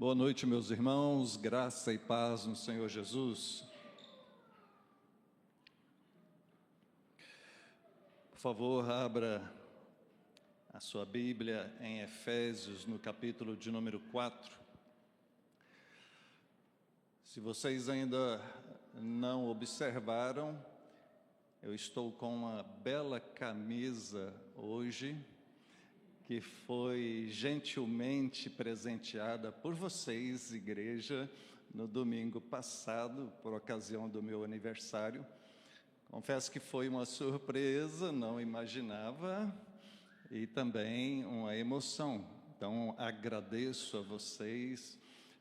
Boa noite, meus irmãos, graça e paz no Senhor Jesus. Por favor, abra a sua Bíblia em Efésios, no capítulo de número 4. Se vocês ainda não observaram, eu estou com uma bela camisa hoje, que foi gentilmente presenteada por vocês, igreja, no domingo passado, por ocasião do meu aniversário. Confesso que foi uma surpresa, não imaginava, e também uma emoção. Então, agradeço a vocês,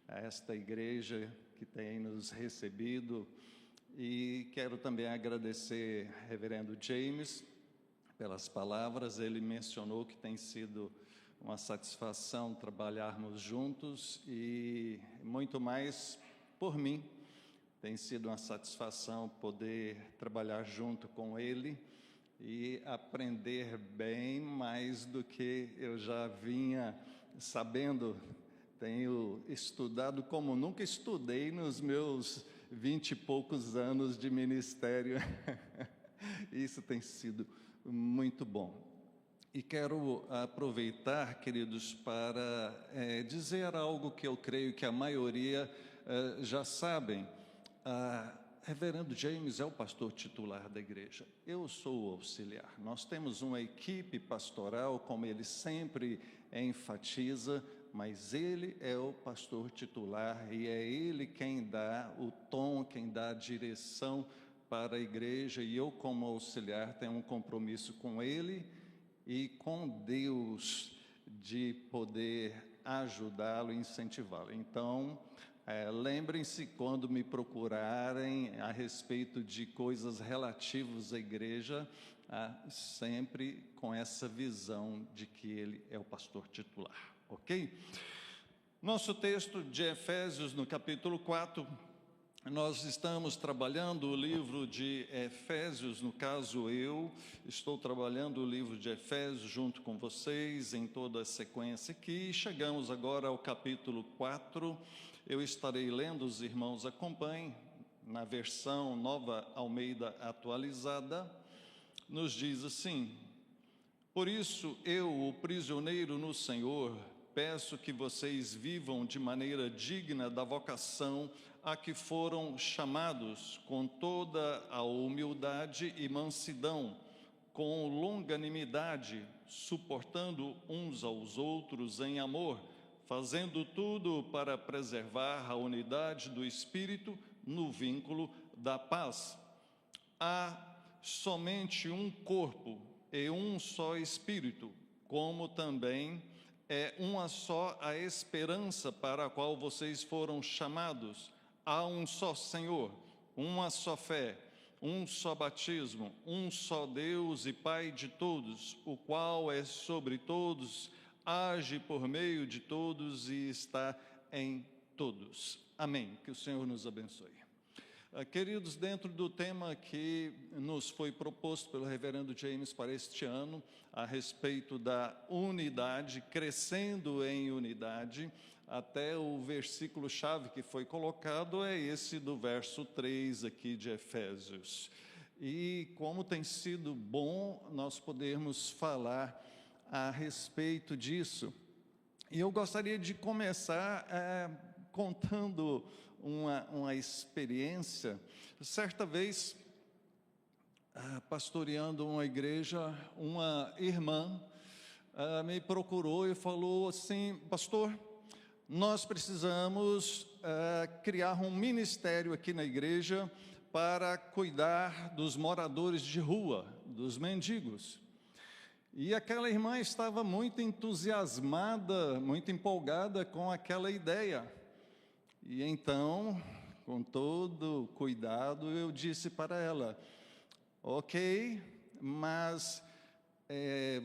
a esta igreja que tem nos recebido, e quero também agradecer ao reverendo James pelas palavras. Ele mencionou que tem sido uma satisfação trabalharmos juntos e muito mais por mim. Tem sido uma satisfação poder trabalhar junto com ele e aprender bem mais do que eu já vinha sabendo. Tenho estudado como nunca estudei nos meus 20 e poucos anos de ministério. Isso tem sido muito bom. E quero aproveitar, queridos, para dizer algo que eu creio que a maioria já sabem. Reverendo James é o pastor titular da igreja, eu sou o auxiliar. Nós temos uma equipe pastoral, como ele sempre enfatiza, mas ele é o pastor titular e é ele quem dá o tom, quem dá a direção para a igreja, e eu, como auxiliar, tenho um compromisso com ele e com Deus de poder ajudá-lo e incentivá-lo. Então, lembrem-se, quando me procurarem a respeito de coisas relativas à igreja, sempre com essa visão de que ele é o pastor titular, ok? Nosso texto de Efésios, no capítulo 4, nós estamos trabalhando o livro de Efésios, no caso eu estou trabalhando o livro de Efésios junto com vocês em toda a sequência aqui. Chegamos agora ao capítulo 4, eu estarei lendo, os irmãos acompanhem, na versão Nova Almeida Atualizada, nos diz assim: por isso eu, o prisioneiro no Senhor, peço que vocês vivam de maneira digna da vocação a que foram chamados, com toda a humildade e mansidão, com longanimidade, suportando uns aos outros em amor, fazendo tudo para preservar a unidade do Espírito no vínculo da paz. Há somente um corpo e um só Espírito, como também é uma só a esperança para a qual vocês foram chamados. Há um só Senhor, uma só fé, um só batismo, um só Deus e Pai de todos, o qual é sobre todos, age por meio de todos e está em todos. Amém. Que o Senhor nos abençoe. Queridos, dentro do tema que nos foi proposto pelo reverendo James para este ano, a respeito da unidade, crescendo em unidade, até o versículo-chave que foi colocado é esse do verso 3 aqui de Efésios. E como tem sido bom nós podermos falar a respeito disso. E eu gostaria de começar contando uma experiência. Certa vez, pastoreando uma igreja, uma irmã me procurou e falou assim: pastor, nós precisamos criar um ministério aqui na igreja para cuidar dos moradores de rua, dos mendigos. E aquela irmã estava muito entusiasmada, muito empolgada com aquela ideia. E então, com todo cuidado, eu disse para ela: ok, mas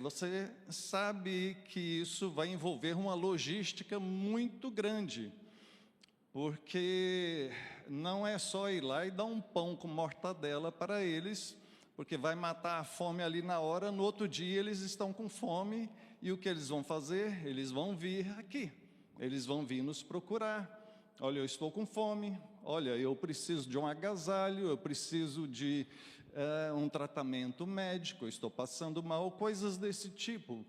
você sabe que isso vai envolver uma logística muito grande, porque não é só ir lá e dar um pão com mortadela para eles, porque vai matar a fome ali na hora, no outro dia eles estão com fome, e o que eles vão fazer? Eles vão vir aqui. eles vão vir nos procurar. Olha, eu estou com fome, olha, eu preciso de um agasalho, eu preciso de um tratamento médico, eu estou passando mal, coisas desse tipo.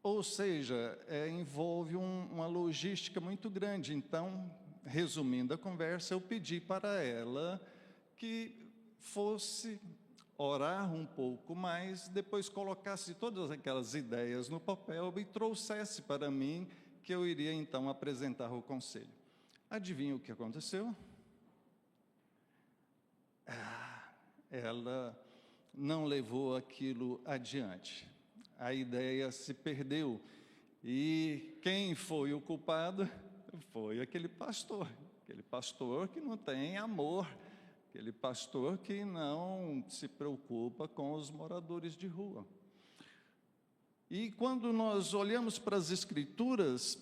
Ou seja, envolve uma logística muito grande. Então, resumindo a conversa, eu pedi para ela que fosse orar um pouco mais, depois colocasse todas aquelas ideias no papel e trouxesse para mim, que eu iria então apresentar ao conselho. Adivinha o que aconteceu? Ela não levou aquilo adiante. A ideia se perdeu. E quem foi o culpado? Foi aquele pastor que não tem amor, aquele pastor que não se preocupa com os moradores de rua. E quando nós olhamos para as Escrituras,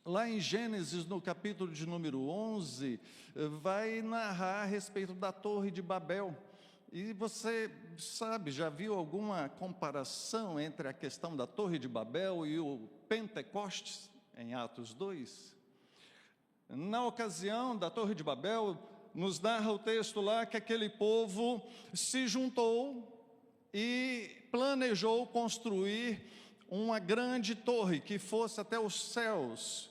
lá em Gênesis, no capítulo de número 11, vai narrar a respeito da Torre de Babel. E você sabe, já viu alguma comparação entre a questão da Torre de Babel e o Pentecostes, em Atos 2? Na ocasião da Torre de Babel, nos narra o texto lá que aquele povo se juntou e planejou construir uma grande torre que fosse até os céus.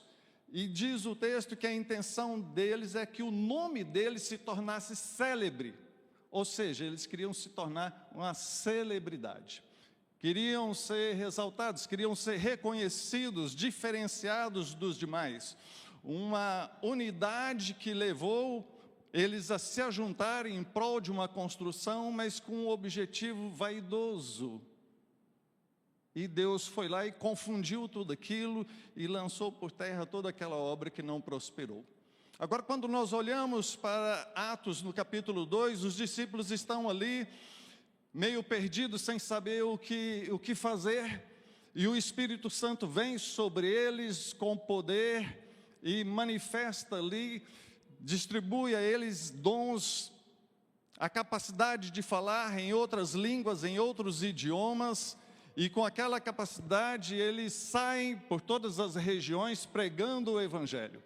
E diz o texto que a intenção deles é que o nome deles se tornasse célebre. Ou seja, eles queriam se tornar uma celebridade. Queriam ser exaltados, queriam ser reconhecidos, diferenciados dos demais. Uma unidade que levou eles a se ajuntarem em prol de uma construção, mas com um objetivo vaidoso. E Deus foi lá e confundiu tudo aquilo e lançou por terra toda aquela obra que não prosperou. Agora, quando nós olhamos para Atos, no capítulo 2, os discípulos estão ali, meio perdidos, sem saber o que fazer, e o Espírito Santo vem sobre eles com poder e manifesta ali, distribui a eles dons, a capacidade de falar em outras línguas, em outros idiomas, e com aquela capacidade eles saem por todas as regiões pregando o Evangelho.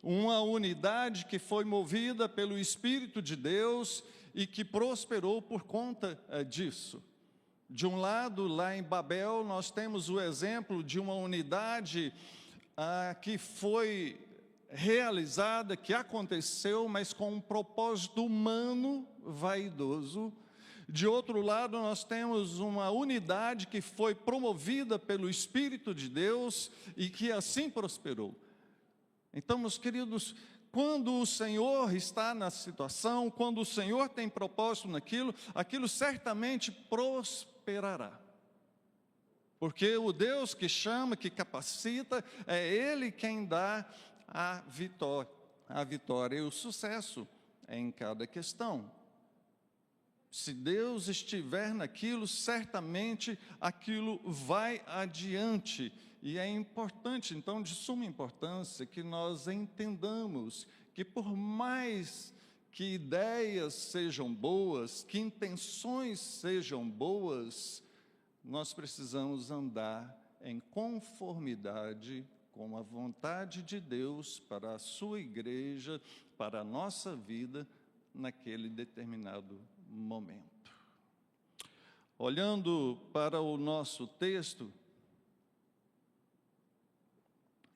Uma unidade que foi movida pelo Espírito de Deus e que prosperou por conta disso. De um lado, lá em Babel, nós temos o exemplo de uma unidade que foi realizada, que aconteceu, mas com um propósito humano vaidoso. De outro lado, nós temos uma unidade que foi promovida pelo Espírito de Deus e que assim prosperou. Então, meus queridos, quando o Senhor está na situação, quando o Senhor tem propósito naquilo, aquilo certamente prosperará. Porque o Deus que chama, que capacita, é Ele quem dá a vitória e o sucesso em cada questão. Se Deus estiver naquilo, certamente aquilo vai adiante. E é importante, então, de suma importância, que nós entendamos que por mais que ideias sejam boas, que intenções sejam boas, nós precisamos andar em conformidade com a vontade de Deus para a sua igreja, para a nossa vida, naquele determinado momento. Olhando para o nosso texto,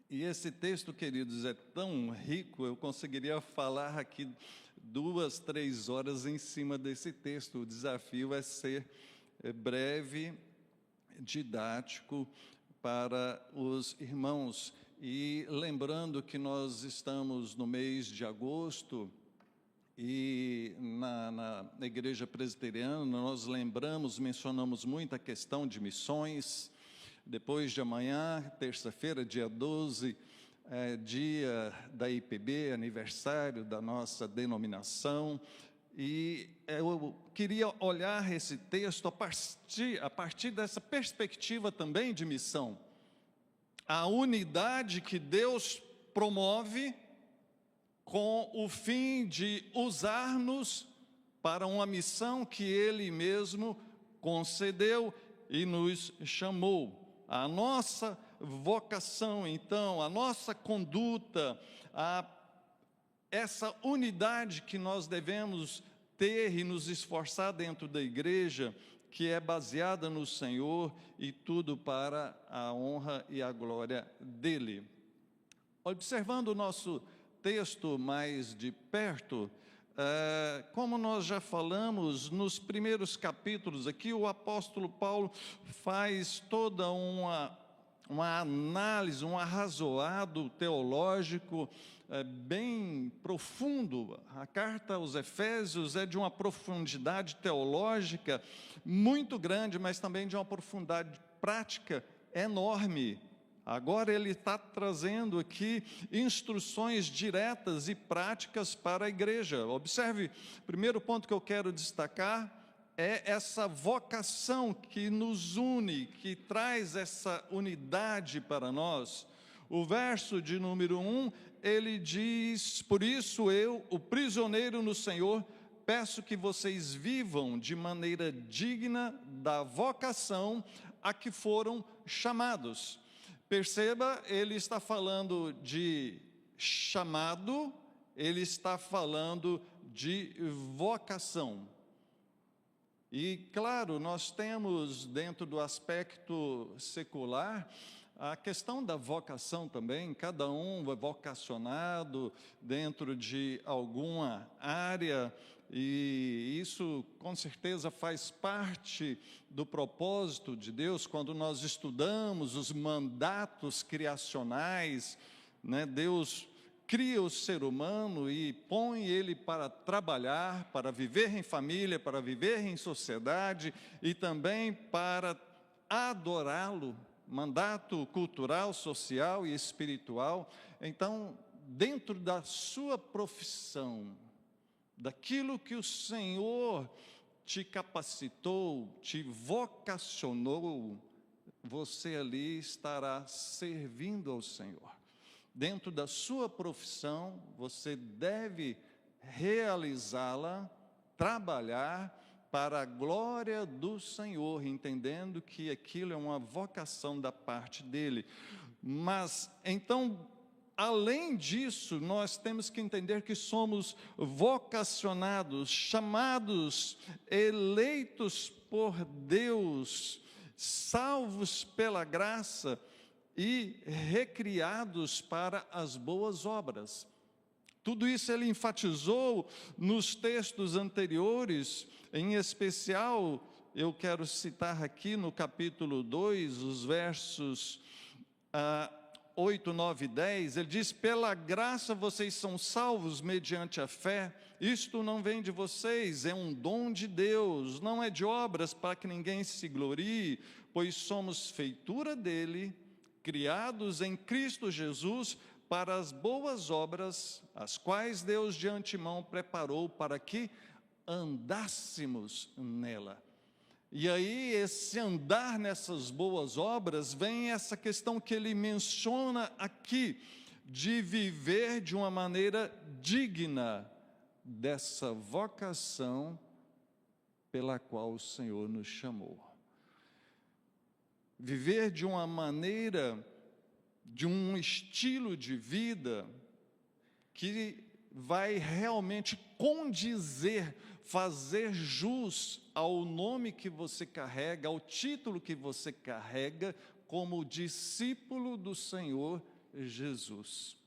e esse texto, queridos, é tão rico, eu conseguiria falar aqui 2, 3 horas em cima desse texto. O desafio é ser breve, didático para os irmãos. E lembrando que nós estamos no mês de agosto, e na Igreja Presbiteriana nós mencionamos muito a questão de missões. Depois de amanhã, terça-feira, dia 12, dia da IPB, aniversário da nossa denominação, e eu queria olhar esse texto a partir dessa perspectiva também de missão. A unidade que Deus promove com o fim de usar-nos para uma missão que Ele mesmo concedeu e nos chamou. A nossa vocação, então, a nossa conduta, essa unidade que nós devemos ter e nos esforçar dentro da igreja, que é baseada no Senhor e tudo para a honra e a glória dEle. Observando o nosso texto mais de perto, como nós já falamos nos primeiros capítulos aqui, o apóstolo Paulo faz toda uma análise, um arrazoado teológico bem profundo. A carta aos Efésios é de uma profundidade teológica muito grande, mas também de uma profundidade prática enorme. Agora ele está trazendo aqui instruções diretas e práticas para a igreja. Observe, o primeiro ponto que eu quero destacar é essa vocação que nos une, que traz essa unidade para nós. O verso de número 1, ele diz: por isso eu, o prisioneiro no Senhor, peço que vocês vivam de maneira digna da vocação a que foram chamados. Perceba, ele está falando de chamado, ele está falando de vocação. E, claro, nós temos dentro do aspecto secular a questão da vocação também, cada um é vocacionado dentro de alguma área, e isso com certeza faz parte do propósito de Deus. Quando nós estudamos os mandatos criacionais, né, Deus cria o ser humano e põe ele para trabalhar, para viver em família, para viver em sociedade e também para adorá-lo, mandato cultural, social e espiritual. Então, dentro da sua profissão, daquilo que o Senhor te capacitou, te vocacionou, você ali estará servindo ao Senhor. Dentro da sua profissão, você deve realizá-la, trabalhar para a glória do Senhor, entendendo que aquilo é uma vocação da parte dEle. Mas, então, além disso, nós temos que entender que somos vocacionados, chamados, eleitos por Deus, salvos pela graça e recriados para as boas obras. Tudo isso ele enfatizou nos textos anteriores, em especial, eu quero citar aqui no capítulo 2, os versos 8, 9 e 10, ele diz: pela graça vocês são salvos mediante a fé, isto não vem de vocês, é um dom de Deus, não é de obras para que ninguém se glorie, pois somos feitura dele, criados em Cristo Jesus para as boas obras, as quais Deus de antemão preparou para que andássemos nela. E aí, esse andar nessas boas obras, vem essa questão que ele menciona aqui, de viver de uma maneira digna dessa vocação pela qual o Senhor nos chamou. Viver de uma maneira, de um estilo de vida que vai realmente condizer, fazer jus ao nome que você carrega, ao título que você carrega como discípulo do Senhor Jesus.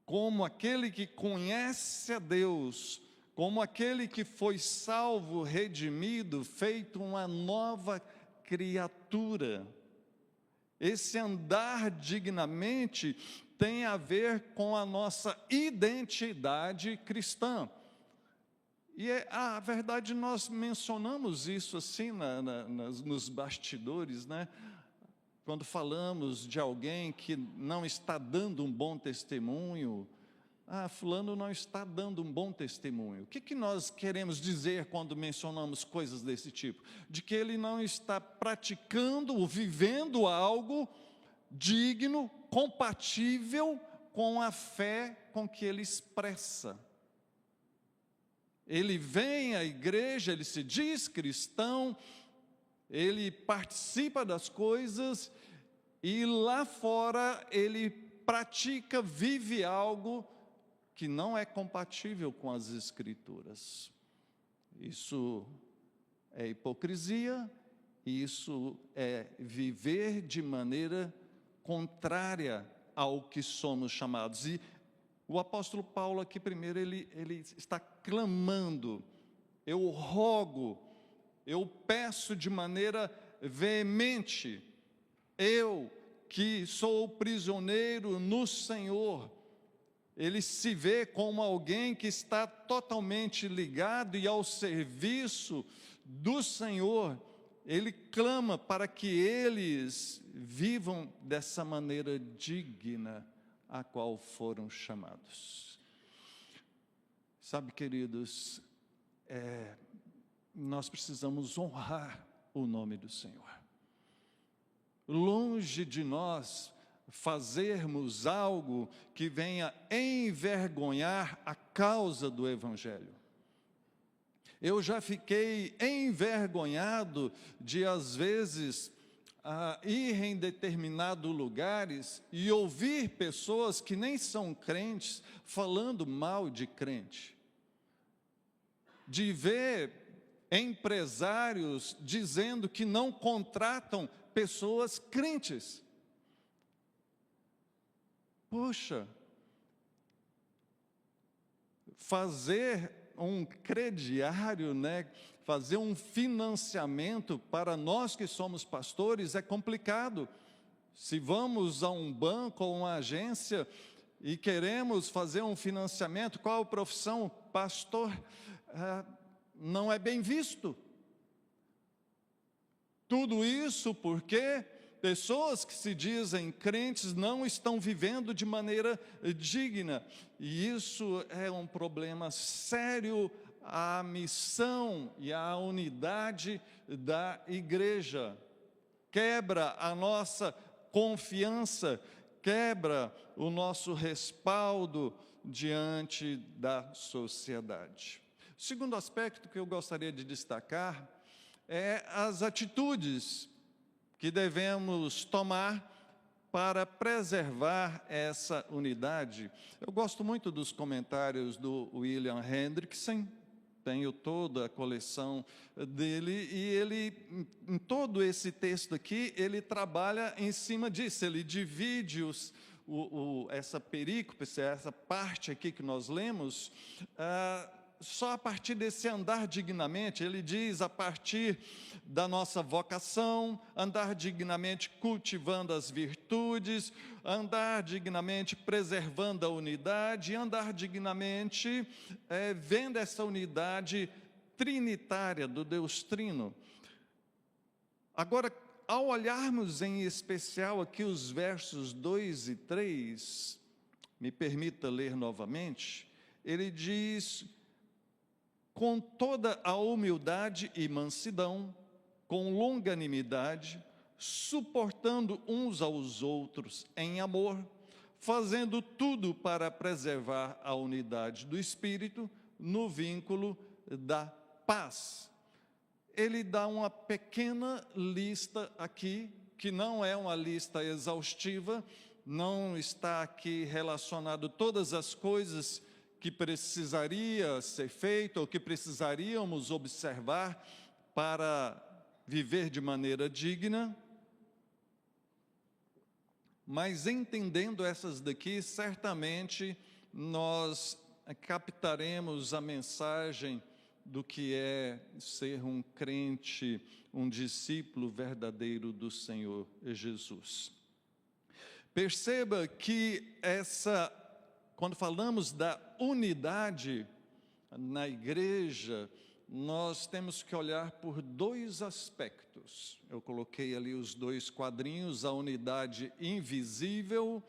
Como aquele que conhece a Deus, como aquele que foi salvo, redimido, feito uma nova criatura. Esse andar dignamente tem a ver com a nossa identidade cristã. E a verdade, nós mencionamos isso assim nos bastidores, né? Quando falamos de alguém que não está dando um bom testemunho, fulano não está dando um bom testemunho. O que nós queremos dizer quando mencionamos coisas desse tipo? De que ele não está praticando ou vivendo algo digno, compatível com a fé com que ele expressa. Ele vem à igreja, ele se diz cristão, ele participa das coisas, e lá fora ele pratica, vive algo que não é compatível com as Escrituras. Isso é hipocrisia, isso é viver de maneira contrária ao que somos chamados. E o apóstolo Paulo aqui primeiro, ele está clamando, eu rogo, eu peço de maneira veemente, eu que sou prisioneiro no Senhor. Ele se vê como alguém que está totalmente ligado e ao serviço do Senhor. Ele clama para que eles vivam dessa maneira digna a qual foram chamados. Sabe, queridos, nós precisamos honrar o nome do Senhor. Longe de nós fazermos algo que venha envergonhar a causa do Evangelho. Eu já fiquei envergonhado de, às vezes, ir em determinados lugares e ouvir pessoas que nem são crentes falando mal de crente. De ver empresários dizendo que não contratam pessoas crentes. Poxa, fazer um crediário, fazer um financiamento para nós que somos pastores é complicado. Se vamos a um banco ou uma agência e queremos fazer um financiamento, qual a profissão? Pastor, não é bem visto. Tudo isso porque pessoas que se dizem crentes não estão vivendo de maneira digna. E isso é um problema sério à missão e à unidade da igreja. Quebra a nossa confiança, quebra o nosso respaldo diante da sociedade. O segundo aspecto que eu gostaria de destacar é as atitudes que devemos tomar para preservar essa unidade. Eu gosto muito dos comentários do William Hendrickson, tenho toda a coleção dele, e ele, em todo esse texto aqui, ele trabalha em cima disso, ele divide essa perícope, essa parte aqui que nós lemos, só a partir desse andar dignamente. Ele diz a partir da nossa vocação, andar dignamente cultivando as virtudes, andar dignamente preservando a unidade, andar dignamente vendo essa unidade trinitária do Deus Trino. Agora, ao olharmos em especial aqui os versos 2 e 3, me permita ler novamente, ele diz: com toda a humildade e mansidão, com longanimidade, suportando uns aos outros em amor, fazendo tudo para preservar a unidade do Espírito no vínculo da paz. Ele dá uma pequena lista aqui, que não é uma lista exaustiva, não está aqui relacionado todas as coisas que precisaria ser feito, ou que precisaríamos observar para viver de maneira digna, mas entendendo essas daqui, certamente nós captaremos a mensagem do que é ser um crente, um discípulo verdadeiro do Senhor Jesus. Perceba que quando falamos da unidade na igreja, nós temos que olhar por dois aspectos. Eu coloquei ali os dois quadrinhos, a unidade invisível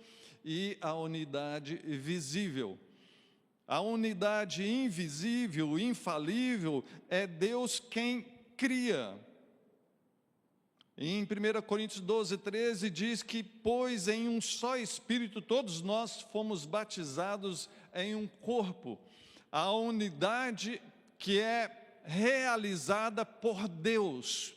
e a unidade visível. A unidade invisível, infalível, é Deus quem cria. Em 1 Coríntios 12, 13, diz que, pois em um só Espírito todos nós fomos batizados em um corpo. A unidade que é realizada por Deus.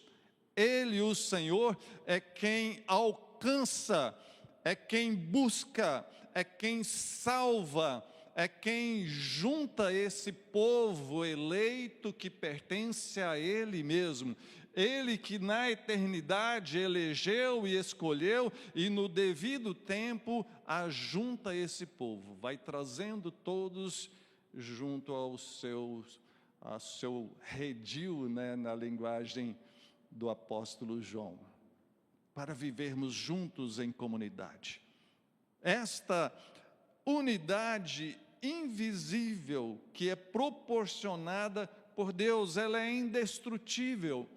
Ele, o Senhor, é quem, ao alcança, é quem busca, é quem salva, é quem junta esse povo eleito que pertence a Ele mesmo. Ele que na eternidade elegeu e escolheu, e no devido tempo ajunta esse povo, vai trazendo todos junto ao seu redil, né, na linguagem do apóstolo João, para vivermos juntos em comunidade. Esta unidade invisível que é proporcionada por Deus, ela é indestrutível,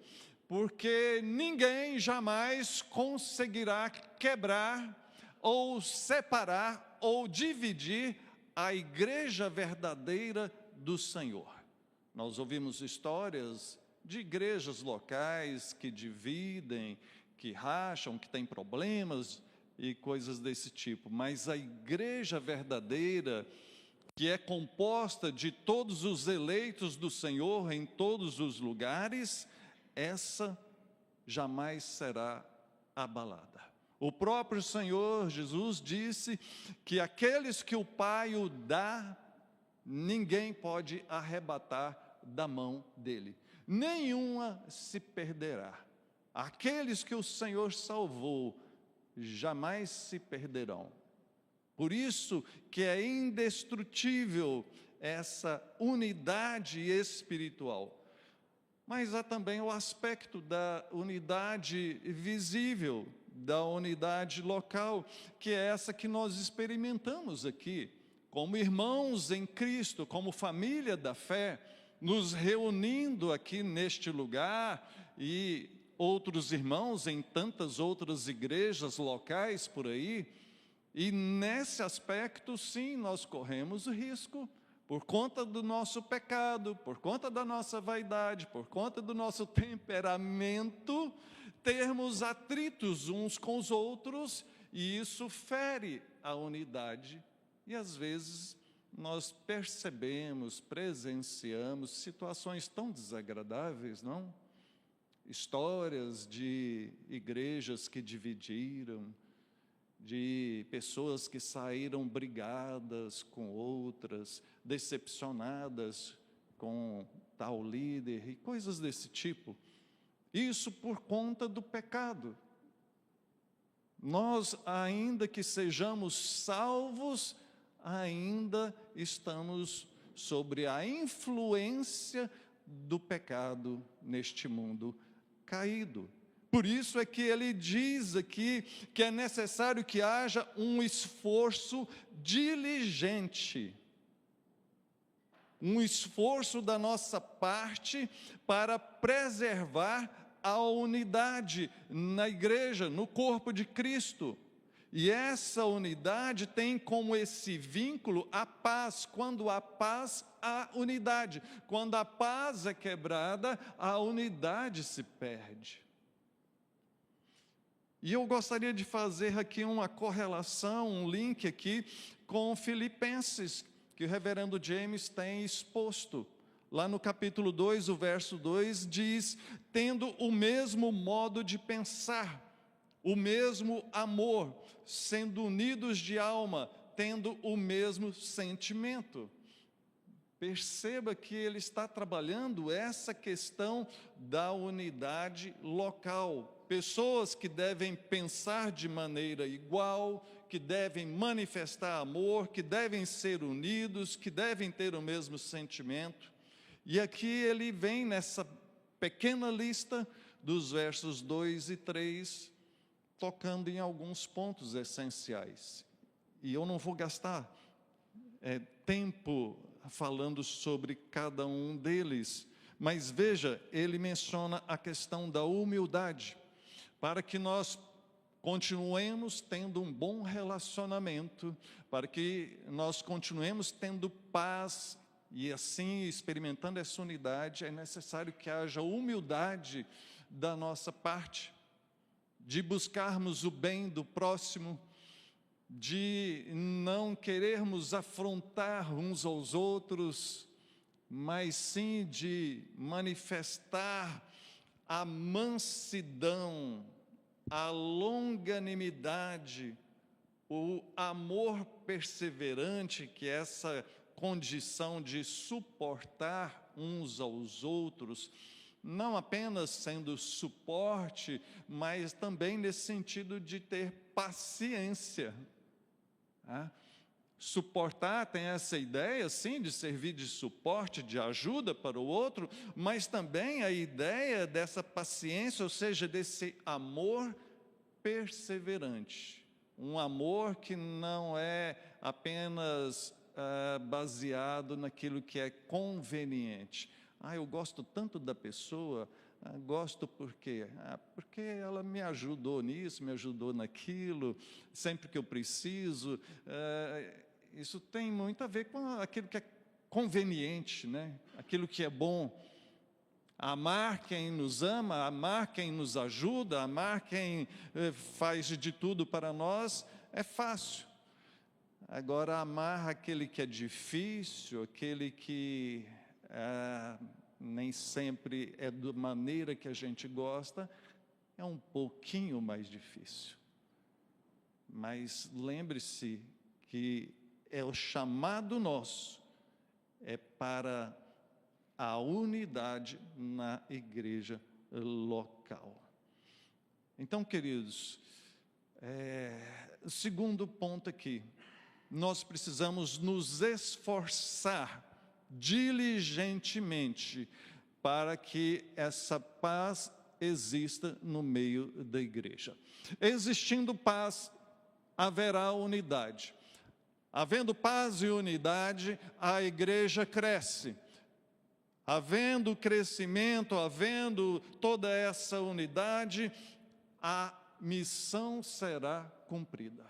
porque ninguém jamais conseguirá quebrar, ou separar, ou dividir a igreja verdadeira do Senhor. Nós ouvimos histórias de igrejas locais que dividem, que racham, que têm problemas e coisas desse tipo, mas a igreja verdadeira, que é composta de todos os eleitos do Senhor em todos os lugares, essa jamais será abalada. O próprio Senhor Jesus disse que aqueles que o Pai o dá, ninguém pode arrebatar da mão dele. Nenhuma se perderá. Aqueles que o Senhor salvou, jamais se perderão. Por isso que é indestrutível essa unidade espiritual. Mas há também o aspecto da unidade visível, da unidade local, que é essa que nós experimentamos aqui, como irmãos em Cristo, como família da fé, nos reunindo aqui neste lugar, e outros irmãos em tantas outras igrejas locais por aí. E nesse aspecto, sim, nós corremos o risco, por conta do nosso pecado, por conta da nossa vaidade, por conta do nosso temperamento, termos atritos uns com os outros, e isso fere a unidade. E às vezes nós percebemos, presenciamos situações tão desagradáveis, não? Histórias de igrejas que dividiram, de pessoas que saíram brigadas com outras, decepcionadas com tal líder e coisas desse tipo. Isso por conta do pecado. Nós, ainda que sejamos salvos, ainda estamos sobre a influência do pecado neste mundo caído. Por isso é que ele diz aqui que é necessário que haja um esforço diligente, um esforço da nossa parte para preservar a unidade na igreja, no corpo de Cristo. E essa unidade tem como esse vínculo a paz. Quando há paz, há unidade. Quando a paz é quebrada, a unidade se perde. E eu gostaria de fazer aqui uma correlação, um link aqui com Filipenses, que o reverendo James tem exposto. Lá no capítulo 2, o verso 2 diz: tendo o mesmo modo de pensar, o mesmo amor, sendo unidos de alma, tendo o mesmo sentimento. Perceba que ele está trabalhando essa questão da unidade local. Pessoas que devem pensar de maneira igual, que devem manifestar amor, que devem ser unidos, que devem ter o mesmo sentimento. E aqui ele vem nessa pequena lista dos versos 2 e 3, tocando em alguns pontos essenciais. E eu não vou gastar tempo falando sobre cada um deles, mas veja, ele menciona a questão da humildade, para que nós continuemos tendo um bom relacionamento, para que nós continuemos tendo paz, e assim, experimentando essa unidade, é necessário que haja humildade da nossa parte, de buscarmos o bem do próximo, de não querermos afrontar uns aos outros, mas sim de manifestar a mansidão, a longanimidade, o amor perseverante, que é essa condição de suportar uns aos outros, não apenas sendo suporte, mas também nesse sentido de ter paciência. Suportar tem essa ideia, sim, de servir de suporte, de ajuda para o outro, mas também a ideia dessa paciência, ou seja, desse amor perseverante. Um amor que não é apenas baseado naquilo que é conveniente. Eu gosto tanto da pessoa, gosto por quê? Porque ela me ajudou nisso, me ajudou naquilo, sempre que eu preciso. Isso tem muito a ver com aquilo que é conveniente, né? Aquilo que é bom. Amar quem nos ama, amar quem nos ajuda, amar quem faz de tudo para nós, é fácil. Agora, amar aquele que é difícil, aquele que nem sempre é da maneira que a gente gosta, é um pouquinho mais difícil. Mas lembre-se que é o chamado nosso, é para a unidade na igreja local. Então, queridos, segundo ponto aqui, nós precisamos nos esforçar diligentemente para que essa paz exista no meio da igreja. Existindo paz, haverá unidade. Havendo paz e unidade, a igreja cresce. Havendo crescimento, havendo toda essa unidade, a missão será cumprida.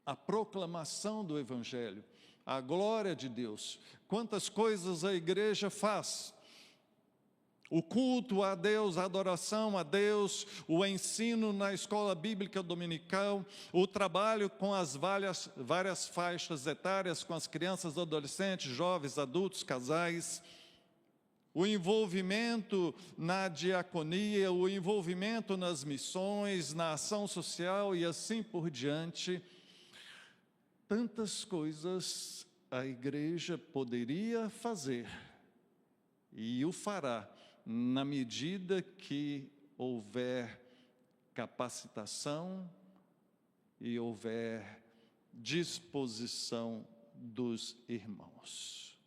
A proclamação do Evangelho, a glória de Deus. Quantas coisas a igreja faz? O culto a Deus, a adoração a Deus, o ensino na escola bíblica dominical, o trabalho com as várias faixas etárias, com as crianças, adolescentes, jovens, adultos, casais, o envolvimento na diaconia, o envolvimento nas missões, na ação social e assim por diante. Tantas coisas a igreja poderia fazer e o fará na medida que houver capacitação e houver disposição dos irmãos.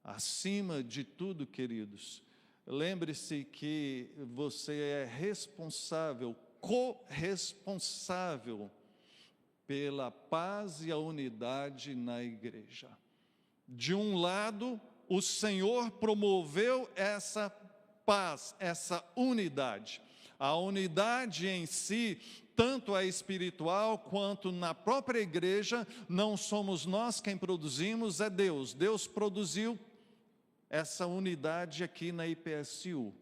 Acima de tudo, queridos, lembre-se que você é responsável, corresponsável pela paz e a unidade na igreja. De um lado, o Senhor promoveu essa paz, essa unidade. A unidade em si, tanto a espiritual quanto na própria igreja, não somos nós quem produzimos, é Deus. Deus produziu essa unidade aqui na IPSU,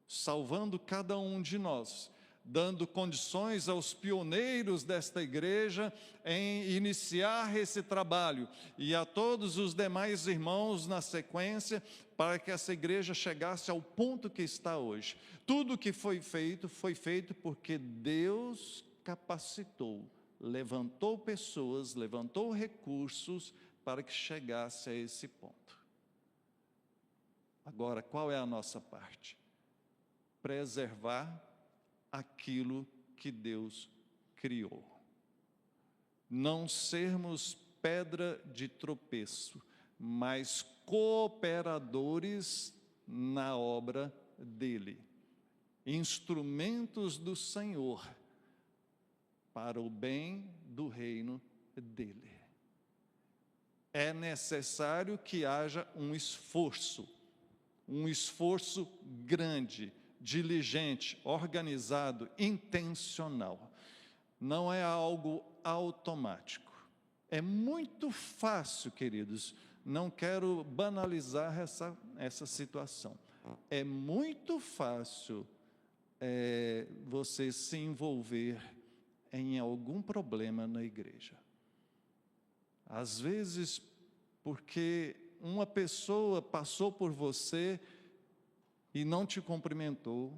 salvando cada um de nós, dando condições aos pioneiros desta igreja em iniciar esse trabalho e a todos os demais irmãos na sequência, para que essa igreja chegasse ao ponto que está hoje. Tudo que foi feito porque Deus capacitou, levantou pessoas, levantou recursos para que chegasse a esse ponto. Agora, qual é a nossa parte? Preservar aquilo que Deus criou. Não sermos pedra de tropeço, mas cooperadores na obra dele. Instrumentos do Senhor para o bem do reino dele. É necessário que haja um esforço grande, diligente, organizado, intencional. Não é algo automático. É muito fácil, queridos, não quero banalizar essa situação. É muito fácil você se envolver em algum problema na igreja. Às vezes, porque uma pessoa passou por você e não te cumprimentou,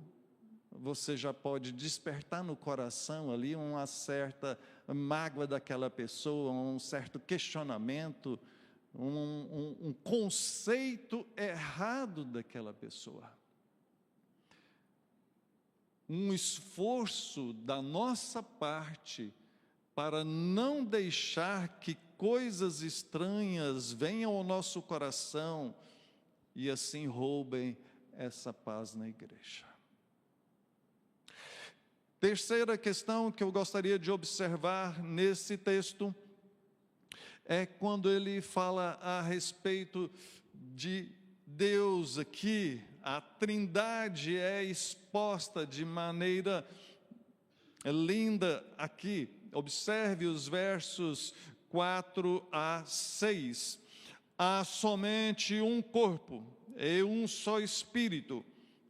você já pode despertar no coração ali uma certa mágoa daquela pessoa, um certo questionamento, um conceito errado daquela pessoa. Um esforço da nossa parte para não deixar que coisas estranhas venham ao nosso coração e assim roubem essa paz na igreja. Terceira questão que eu gostaria de observar nesse texto é quando ele fala a respeito de Deus aqui. A Trindade é exposta de maneira linda aqui. Observe os versos 4 a 6. Há somente um corpo e um só Espírito,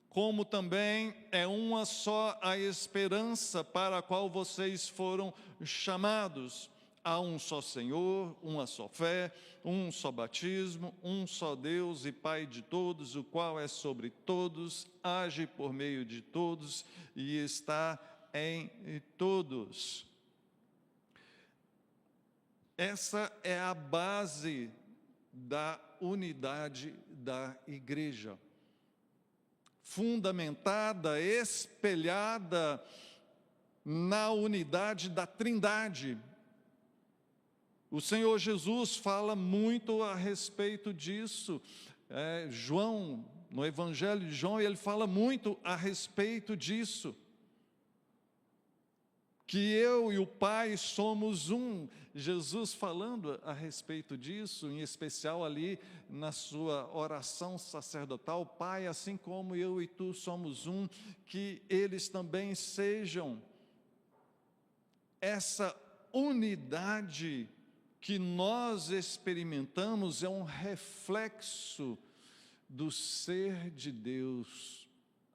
como também é uma só a esperança para a qual vocês foram chamados. Há um só Senhor, uma só fé, um só batismo, um só Deus e Pai de todos, o qual é sobre todos, age por meio de todos e está em todos. Essa é a base da unidade da igreja, fundamentada, espelhada na unidade da Trindade. O Senhor Jesus fala muito a respeito disso. João, no Evangelho de João, ele fala muito a respeito disso. Que eu e o Pai somos um. Jesus falando a respeito disso, em especial ali na sua oração sacerdotal: Pai, assim como eu e tu somos um, que eles também sejam. Essa unidade que nós experimentamos é um reflexo do ser de Deus,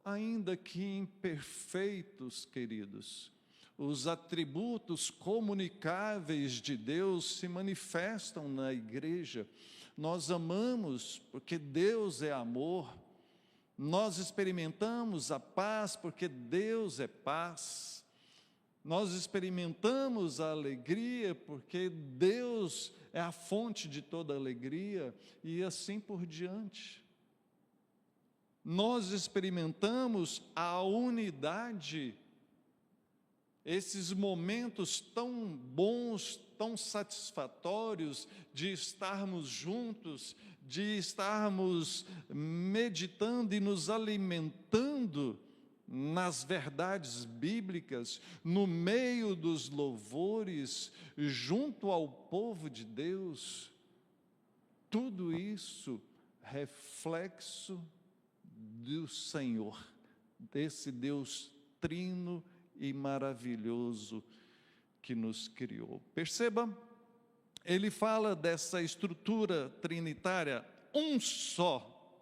ainda que imperfeitos, queridos. Os atributos comunicáveis de Deus se manifestam na igreja. Nós amamos porque Deus é amor. Nós experimentamos a paz porque Deus é paz. Nós experimentamos a alegria porque Deus é a fonte de toda alegria, e assim por diante. Nós experimentamos a unidade, esses momentos tão bons, tão satisfatórios de estarmos juntos, de estarmos meditando e nos alimentando nas verdades bíblicas, no meio dos louvores, junto ao povo de Deus. Tudo isso reflexo do Senhor, desse Deus trino e maravilhoso que nos criou. Perceba, ele fala dessa estrutura trinitária, um só.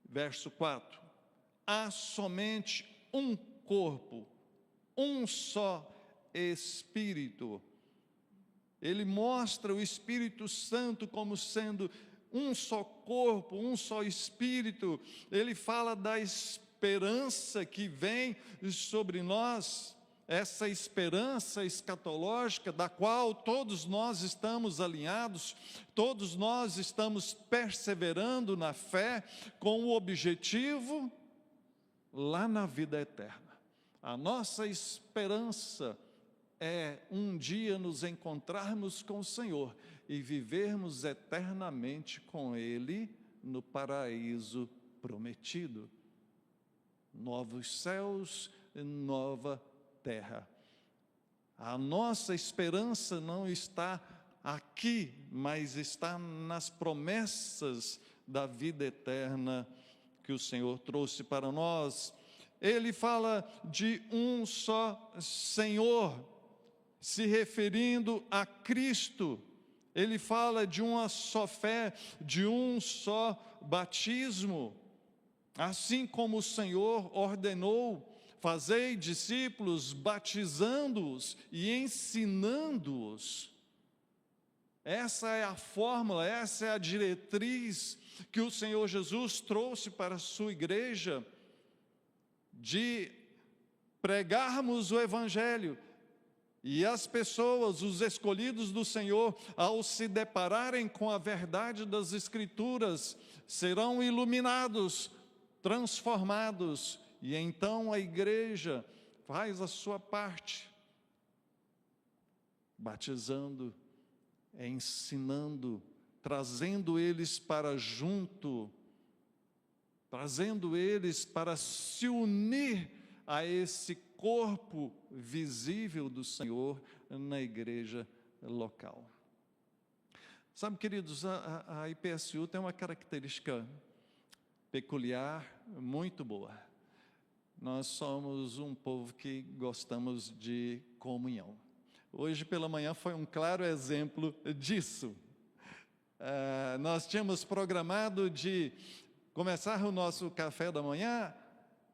Verso 4. Há somente um corpo, um só Espírito. Ele mostra o Espírito Santo como sendo um só corpo, um só Espírito. Ele fala da esperança que vem sobre nós, essa esperança escatológica da qual todos nós estamos alinhados, todos nós estamos perseverando na fé com o objetivo lá na vida eterna. A nossa esperança é um dia nos encontrarmos com o Senhor e vivermos eternamente com Ele no paraíso prometido. Novos céus e nova terra. A nossa esperança não está aqui, mas está nas promessas da vida eterna que o Senhor trouxe para nós. Ele fala de um só Senhor, se referindo a Cristo. Ele fala de uma só fé, de um só batismo. Assim como o Senhor ordenou: fazei discípulos, batizando-os e ensinando-os. Essa é a fórmula, essa é a diretriz que o Senhor Jesus trouxe para a sua igreja. de pregarmos o Evangelho, e as pessoas, os escolhidos do Senhor, ao se depararem com a verdade das Escrituras, serão iluminados, transformados, e então a igreja faz a sua parte, batizando, ensinando, trazendo eles para junto, trazendo eles para se unir a esse corpo visível do Senhor na igreja local. Sabe, queridos, a IPSU tem uma característica peculiar, muito boa. Nós somos um povo que gostamos de comunhão. Hoje pela manhã foi um claro exemplo disso. Nós tínhamos programado de começar o nosso café da manhã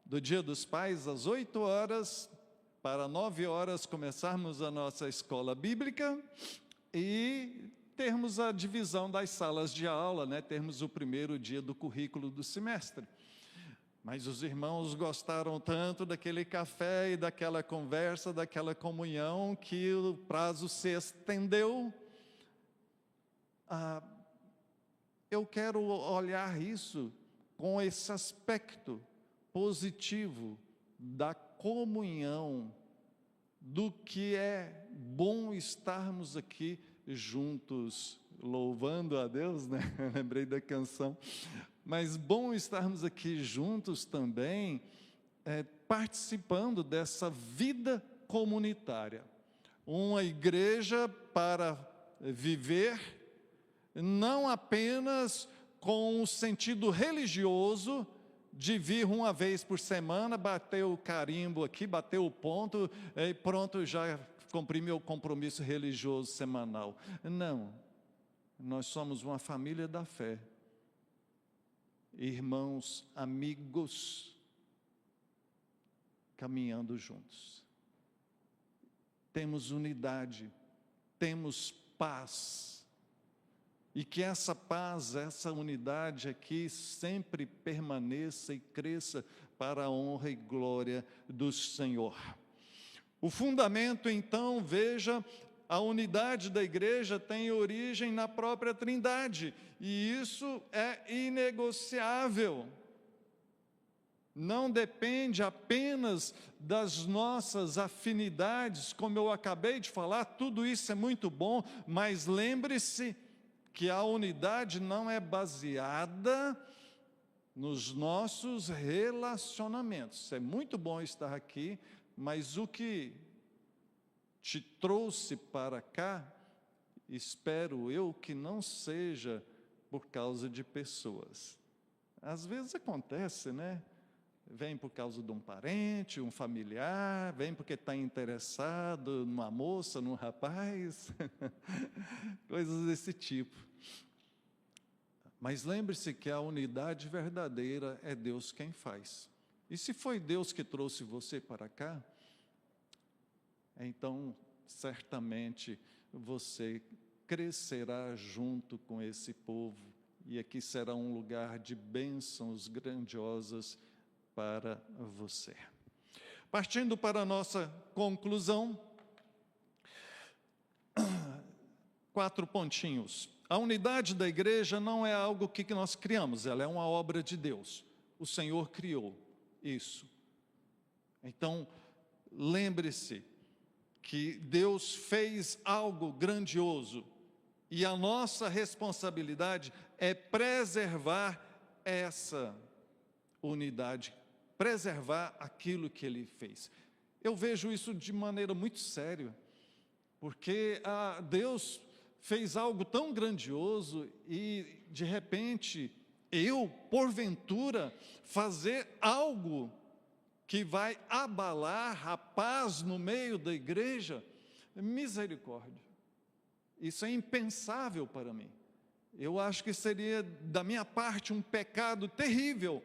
do Dia dos Pais às 8 horas, para 9 horas começarmos a nossa escola bíblica e termos a divisão das salas de aula, né? Termos o primeiro dia do currículo do semestre. Mas os irmãos gostaram tanto daquele café e daquela conversa, daquela comunhão, que o prazo se estendeu. Eu quero olhar isso com esse aspecto positivo da comunhão, do que é bom estarmos aqui juntos, louvando a Deus, né? Lembrei da canção. Mas bom estarmos aqui juntos também, participando dessa vida comunitária. Uma igreja para viver, não apenas com o sentido religioso, de vir uma vez por semana, bater o carimbo aqui, bater o ponto, e pronto, já cumpri meu compromisso religioso semanal. Não, nós somos uma família da fé, irmãos, amigos, caminhando juntos. Temos unidade, temos paz, e que essa paz, essa unidade aqui sempre permaneça e cresça para a honra e glória do Senhor. O fundamento, então, veja, a unidade da igreja tem origem na própria Trindade, e isso é inegociável. Não depende apenas das nossas afinidades, como eu acabei de falar, tudo isso é muito bom, mas lembre-se que a unidade não é baseada nos nossos relacionamentos. É muito bom estar aqui, mas o que te trouxe para cá, espero eu que não seja por causa de pessoas. Às vezes acontece, né? Vem por causa de um parente, um familiar, vem porque está interessado numa moça, num rapaz, coisas desse tipo. Mas lembre-se que a unidade verdadeira é Deus quem faz. E se foi Deus que trouxe você para cá, então certamente você crescerá junto com esse povo, e aqui será um lugar de bênçãos grandiosas para você. Partindo para a nossa conclusão, 4 pontinhos. A unidade da igreja não é algo que nós criamos, ela é uma obra de Deus. O Senhor criou isso. Então, lembre-se que Deus fez algo grandioso, e a nossa responsabilidade é preservar essa unidade, preservar aquilo que Ele fez. Eu vejo isso de maneira muito séria, porque Deus fez algo tão grandioso e, de repente, eu, porventura, fazer algo que vai abalar a paz no meio da igreja, misericórdia. Isso é impensável para mim. Eu acho que seria, da minha parte, um pecado terrível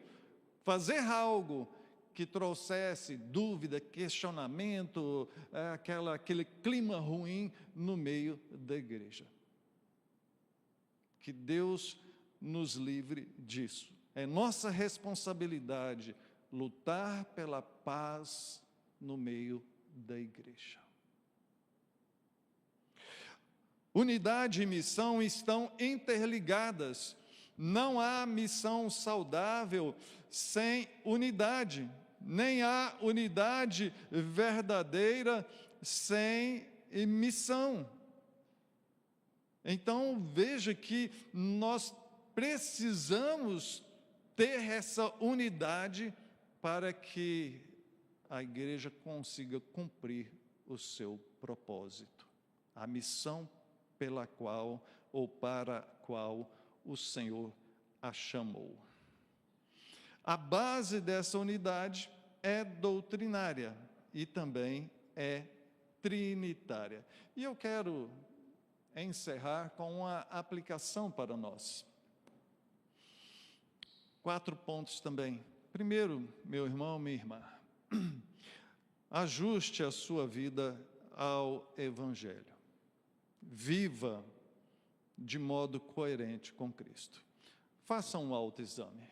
fazer algo que trouxesse dúvida, questionamento, aquele clima ruim no meio da igreja. Que Deus nos livre disso. É nossa responsabilidade lutar pela paz no meio da igreja. Unidade e missão estão interligadas. Não há missão saudável sem unidade, nem há unidade verdadeira sem missão. Então, veja que nós precisamos ter essa unidade para que a igreja consiga cumprir o seu propósito, a missão pela qual ou para a qual o Senhor a chamou. A base dessa unidade é doutrinária e também é trinitária. E eu quero encerrar com uma aplicação para nós. 4 pontos também. Primeiro, meu irmão, minha irmã, ajuste a sua vida ao Evangelho. Viva de modo coerente com Cristo. Faça um autoexame.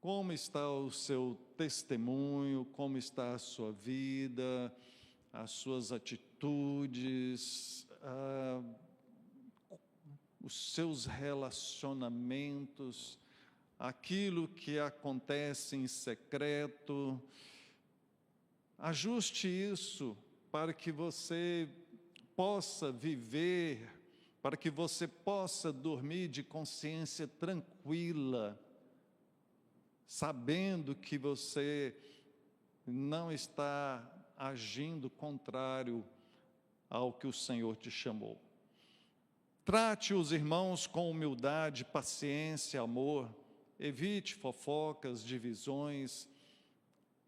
Como está o seu testemunho? Como está a sua vida? As suas atitudes? Os seus relacionamentos? Aquilo que acontece em secreto? Ajuste isso para que você possa viver, para que você possa dormir de consciência tranquila, sabendo que você não está agindo contrário ao que o Senhor te chamou. Trate os irmãos com humildade, paciência, amor. Evite fofocas, divisões.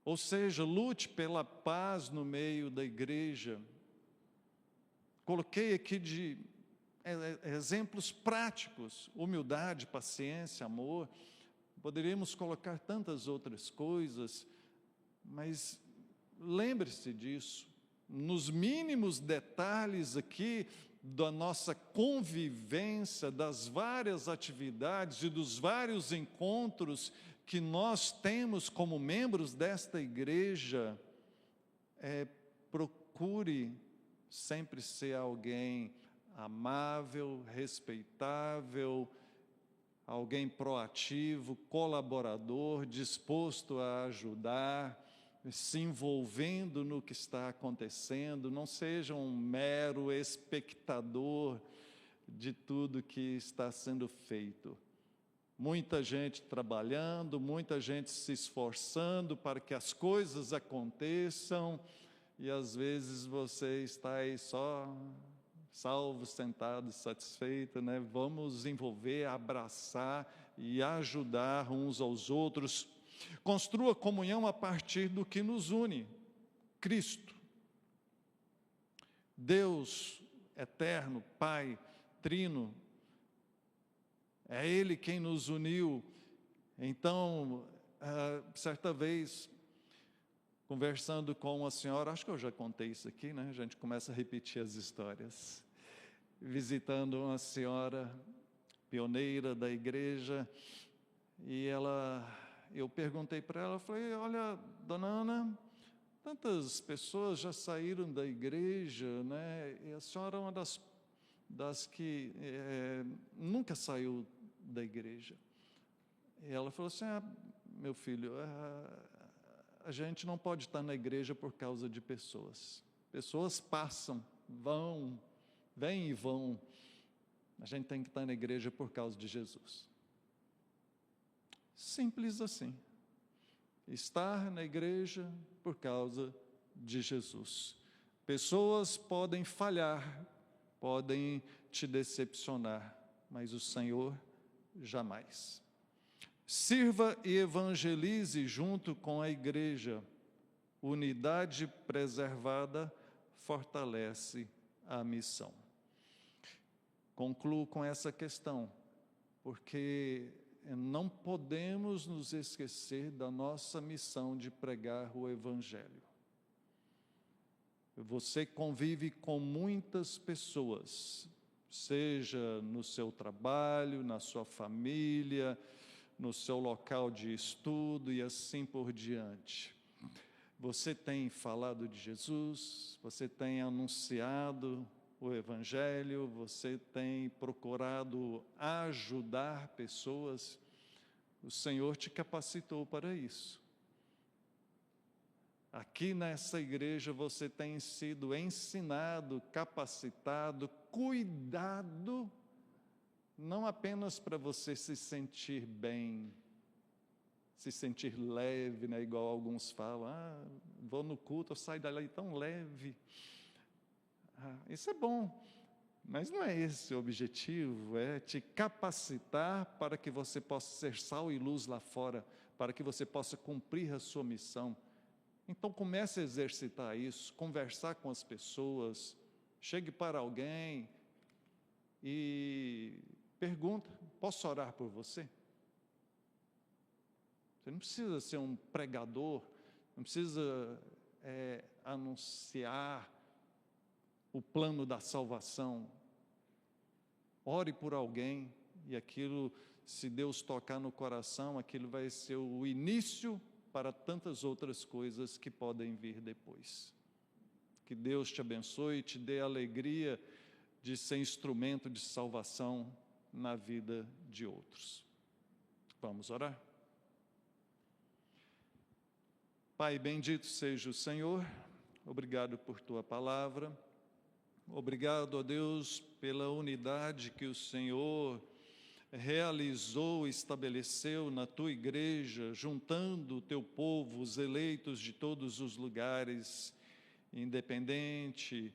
Ou seja, lute pela paz no meio da igreja. Coloquei aqui de exemplos práticos: humildade, paciência, amor. Poderíamos colocar tantas outras coisas, mas lembre-se disso. Nos mínimos detalhes aqui da nossa convivência, das várias atividades e dos vários encontros que nós temos como membros desta igreja, procure sempre ser alguém amável, respeitável, alguém proativo, colaborador, disposto a ajudar, se envolvendo no que está acontecendo. Não seja um mero espectador de tudo que está sendo feito. Muita gente trabalhando, muita gente se esforçando para que as coisas aconteçam, e às vezes você está aí só salvo, sentado, satisfeito, né? Vamos envolver, abraçar e ajudar uns aos outros. Construa comunhão a partir do que nos une: Cristo. Deus eterno, Pai, Trino, é Ele quem nos uniu. Então, certa vez, conversando com uma senhora, acho que eu já contei isso aqui, né? A gente começa a repetir as histórias. Visitando uma senhora pioneira da igreja, e eu perguntei para ela, falei: olha, dona Ana, tantas pessoas já saíram da igreja, né? E a senhora é uma das que nunca saiu da igreja. E ela falou assim: meu filho, a gente não pode estar na igreja por causa de pessoas. Pessoas passam, vêm e vão. A gente tem que estar na igreja por causa de Jesus. Simples assim. Estar na igreja por causa de Jesus. Pessoas podem falhar, podem te decepcionar, mas o Senhor jamais. Sirva e evangelize junto com a igreja. Unidade preservada fortalece a missão. Concluo com essa questão, porque não podemos nos esquecer da nossa missão de pregar o Evangelho. Você convive com muitas pessoas, seja no seu trabalho, na sua família, no seu local de estudo e assim por diante. Você tem falado de Jesus, você tem anunciado o Evangelho, você tem procurado ajudar pessoas. O Senhor te capacitou para isso. Aqui nessa igreja você tem sido ensinado, capacitado, cuidado, não apenas para você se sentir bem, se sentir leve, né? Igual alguns falam, vou no culto, eu saio dali tão leve. Isso é bom, mas não é esse o objetivo, é te capacitar para que você possa ser sal e luz lá fora, para que você possa cumprir a sua missão. Então comece a exercitar isso, conversar com as pessoas, chegue para alguém e pergunta, posso orar por você? Você não precisa ser um pregador, não precisa anunciar o plano da salvação. Ore por alguém e aquilo, se Deus tocar no coração, aquilo vai ser o início para tantas outras coisas que podem vir depois. Que Deus te abençoe e te dê a alegria de ser instrumento de salvação na vida de outros. Vamos orar? Pai, bendito seja o Senhor, obrigado por Tua palavra, obrigado, ó Deus, pela unidade que o Senhor realizou, estabeleceu na Tua igreja, juntando o Teu povo, os eleitos de todos os lugares, independente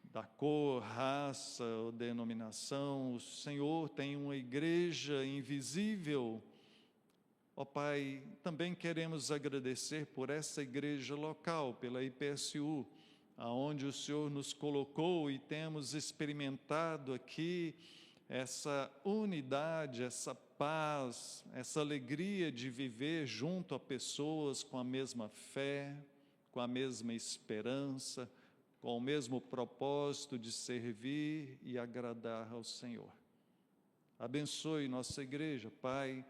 da cor, raça ou denominação. O Senhor tem uma igreja invisível. Ó Pai, também queremos agradecer por essa igreja local, pela IPSU, aonde o Senhor nos colocou e temos experimentado aqui essa unidade, essa paz, essa alegria de viver junto a pessoas com a mesma fé, com a mesma esperança, com o mesmo propósito de servir e agradar ao Senhor. Abençoe nossa igreja, Pai,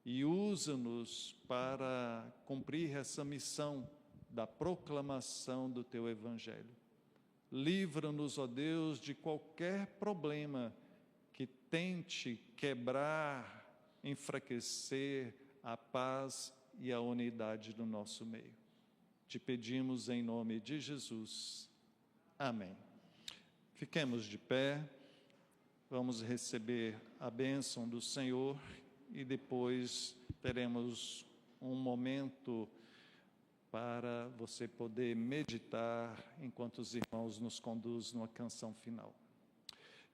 e usa-nos para cumprir essa missão da proclamação do Teu Evangelho. Livra-nos, ó Deus, de qualquer problema que tente quebrar, enfraquecer a paz e a unidade do nosso meio. Te pedimos em nome de Jesus. Amém. Fiquemos de pé, vamos receber a bênção do Senhor e depois teremos um momento para você poder meditar enquanto os irmãos nos conduzem numa canção final.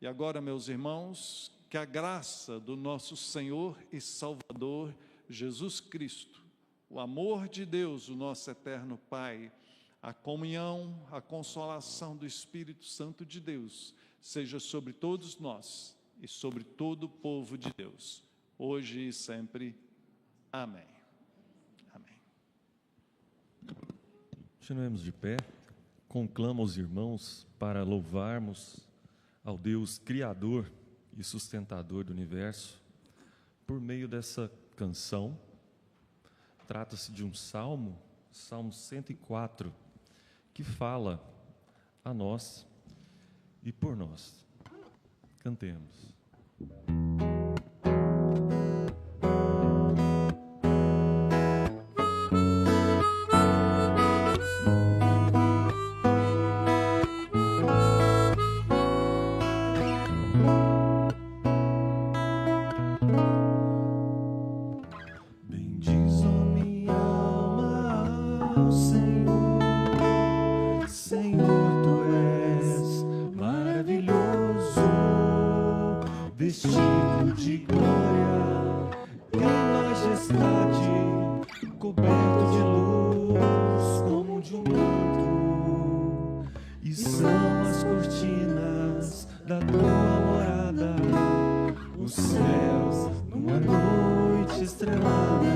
E agora, meus irmãos, que a graça do nosso Senhor e Salvador Jesus Cristo, o amor de Deus, o nosso eterno Pai, a comunhão, a consolação do Espírito Santo de Deus, seja sobre todos nós e sobre todo o povo de Deus, hoje e sempre. Amém. Amém. Continuemos de pé, conclamo os irmãos para louvarmos ao Deus Criador e sustentador do universo, por meio dessa canção. Trata-se de um salmo, Salmo 104, que fala a nós e por nós. Cantemos. Vestido de glória e majestade, coberto de luz como de um manto, e são as cortinas da tua morada, os céus numa noite estrelada.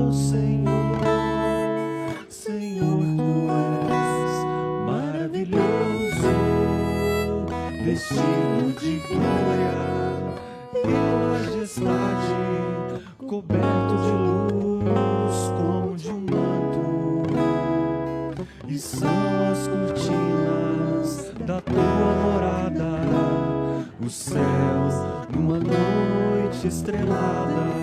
ao Senhor. Senhor, tu és maravilhoso, vestido de glória e majestade, coberto de luz como de um manto, e são as cortinas da tua morada, os céus numa noite estrelada.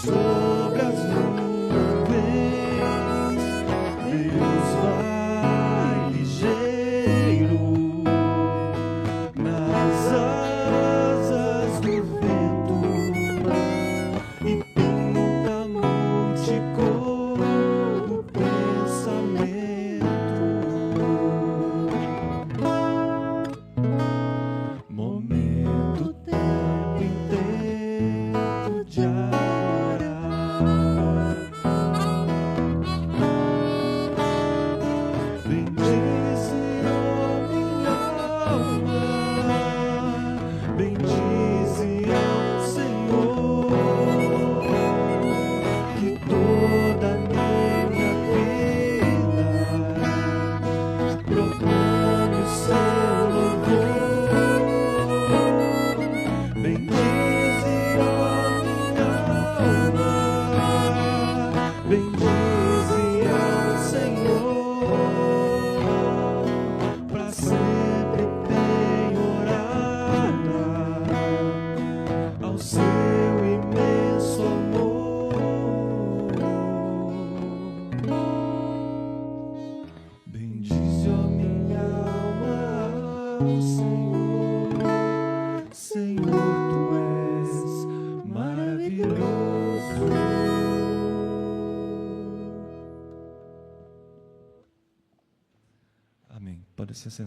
Sobre as nuvens, Deus vai ligeiro nas asas do vento e pinta multicor do pensamento. Momento, tempo inteiro de bendize ao Senhor, pra sempre penhorada ao seu imenso amor. Bendize, ó minha alma, ao Senhor. Senhor, tu és maravilhoso. Amém. Pode se sentar.